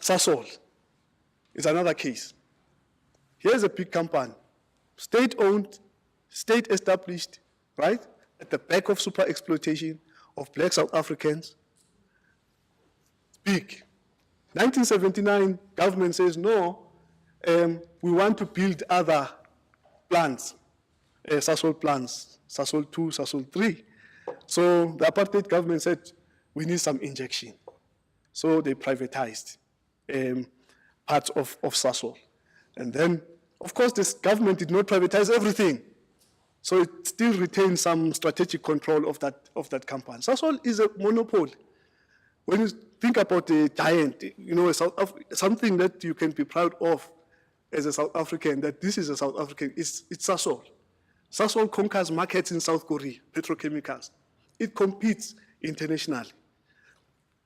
Sasol is another case. Here's a big company, state-owned, state-established, right? At the back of super exploitation of black South Africans. Big. 1979, government says, no, we want to build other plants, Sasol plants, Sasol 2, Sasol 3. So the apartheid government said, we need some injection. So they privatized parts of Sasol. And then, of course, this government did not privatize everything. So it still retains some strategic control of that company. Sasol is a monopoly. When you think about a giant, you know, something that you can be proud of as a South African, that this is a South African, it's Sasol. Sasol conquers markets in South Korea, petrochemicals. It competes internationally.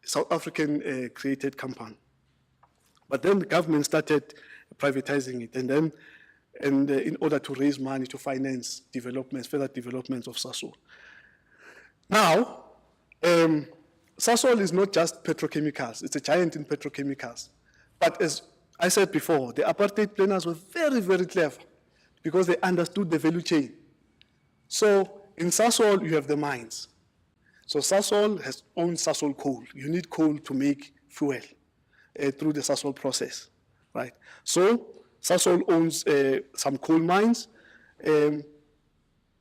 South African created company. But then the government started privatizing it, and then in order to raise money to finance developments, further developments of Sasol. Now, Sasol is not just petrochemicals, it's a giant in petrochemicals. But as I said before, the apartheid planners were very, very clever because they understood the value chain. So in Sasol, you have the mines. So Sasol owns Sasol coal. You need coal to make fuel through the Sasol process, right? So Sasol owns some coal mines.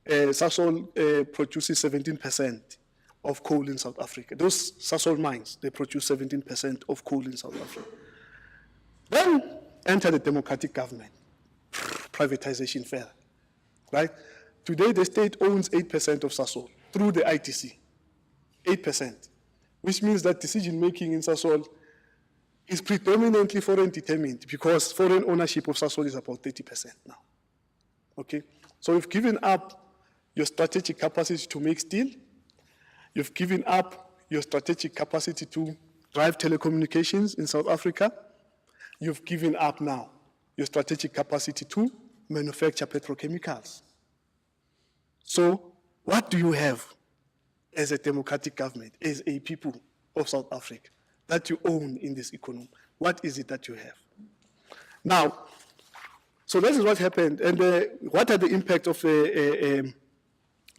Sasol produces 17% of coal in South Africa. Those Sasol mines, they produce 17% of coal in South Africa. Then enter the democratic government, privatization further, right? Today, the state owns 8% of Sasol through the ITC, 8%, which means that decision-making in Sasol is predominantly foreign determined because foreign ownership of Sasol is about 30% now, okay? So you've given up your strategic capacity to make steel. You've given up your strategic capacity to drive telecommunications in South Africa. You've given up now your strategic capacity to manufacture petrochemicals. So what do you have as a democratic government, as a people of South Africa, that you own in this economy? What is it that you have? Now, so this is what happened, and what are the impact of the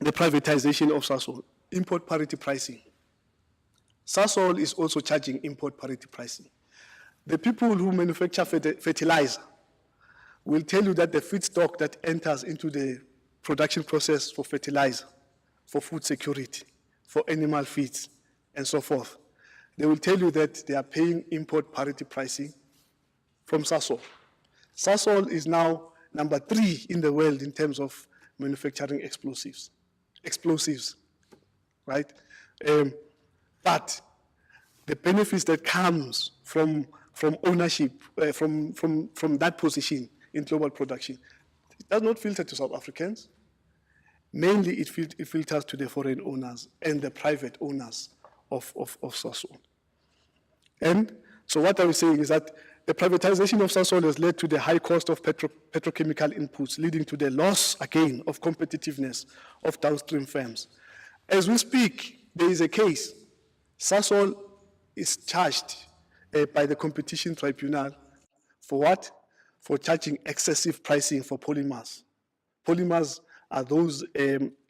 privatization of Sasol? Import parity pricing. Sasol is also charging import parity pricing. The people who manufacture fertilizer will tell you that the feedstock that enters into the production process for fertilizer, for food security, for animal feeds, and so forth, they will tell you that they are paying import parity pricing from Sasol. Sasol is now number 3 in the world in terms of manufacturing explosives, right? But the benefits that comes from ownership, from that position in global production, it does not filter to South Africans. Mainly, it filters to the foreign owners and the private owners of Sasol. And so what I was saying is that the privatization of Sasol has led to the high cost of petrochemical inputs, leading to the loss, again, of competitiveness of downstream firms. As we speak, there is a case. Sasol is charged by the Competition Tribunal for what? For charging excessive pricing for polymers. Polymers are those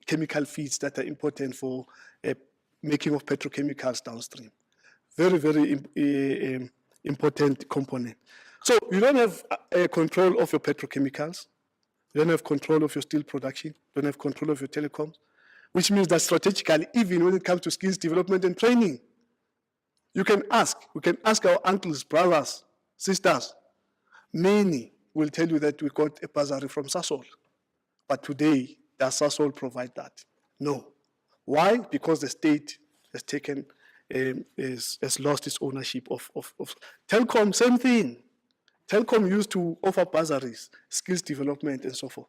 chemical feeds that are important for making of petrochemicals downstream. Very, very important component. So you don't have control of your petrochemicals. You don't have control of your steel production. You don't have control of your telecoms, which means that strategically, even when it comes to skills development and training, we can ask our uncles, brothers, sisters. Many will tell you that we got a bursary from Sasol. But today, does Sasol provide that? No. Why? Because the state has taken, has lost its ownership of Telkom, same thing. Telkom used to offer bursaries, skills development, and so forth.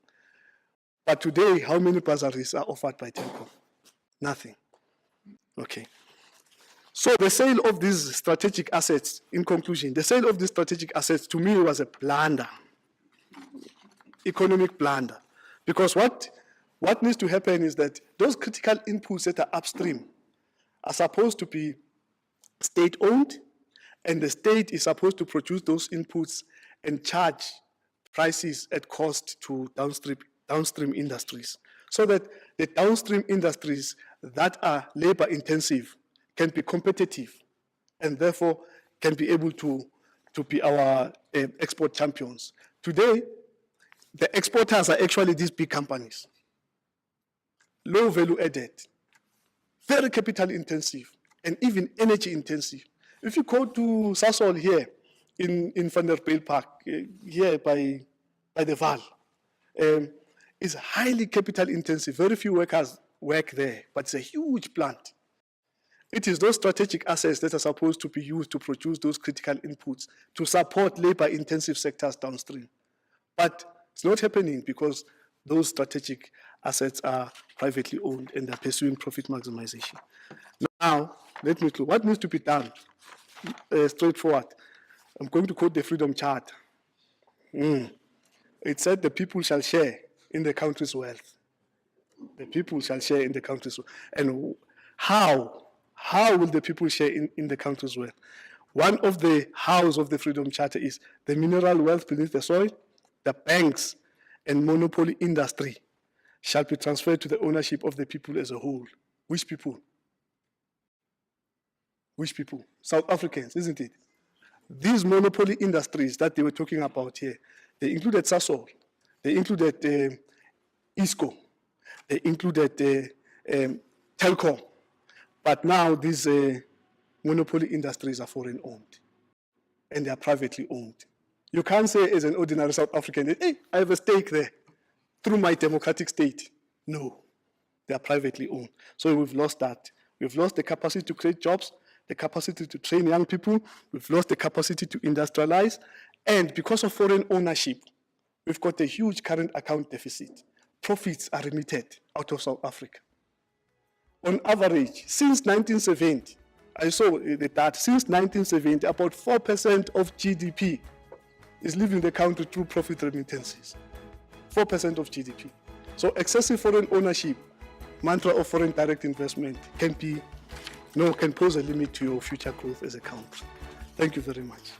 But today, how many bursaries are offered by Telkom? Nothing. Okay. So the sale of these strategic assets, in conclusion, the sale of these strategic assets to me was a blunder, economic blunder. Because what needs to happen is that those critical inputs that are upstream are supposed to be state-owned And the state is supposed to produce those inputs and charge prices at cost to downstream industries, so that the downstream industries that are labor intensive can be competitive and therefore can be able to be our export champions. Today, the exporters are actually these big companies, low value added, very capital intensive, and even energy intensive. If you go to Sasol here in Vanderbijlpark, here by the Vaal, it's highly capital intensive. Very few workers work there, but it's a huge plant. It is those strategic assets that are supposed to be used to produce those critical inputs to support labor-intensive sectors downstream. But it's not happening because those strategic assets are privately owned and they're pursuing profit maximization. Now, let me close. What needs to be done? Straightforward. I'm going to quote the Freedom Charter. It said the people shall share in the country's wealth. The people shall share in the country's wealth. And how? How will the people share in the country's wealth? One of the hows of the Freedom Charter is the mineral wealth beneath the soil, the banks and monopoly industry shall be transferred to the ownership of the people as a whole. Which people? Which people? South Africans, isn't it? These monopoly industries that they were talking about here, they included Sasol, they included ISCO, they included Telkom, but now these monopoly industries are foreign owned and they are privately owned. You can't say as an ordinary South African, hey, I have a stake there through my democratic state. No, they are privately owned. So we've lost that. We've lost the capacity to create jobs, the capacity to train young people. We've lost the capacity to industrialize. And because of foreign ownership, we've got a huge current account deficit. Profits are remitted out of South Africa. On average, since 1970, I saw that since 1970, about 4% of GDP is leaving the country through profit remittances. 4% of GDP. So excessive foreign ownership, mantra of foreign direct investment can pose a limit to your future growth as a country. Thank you very much.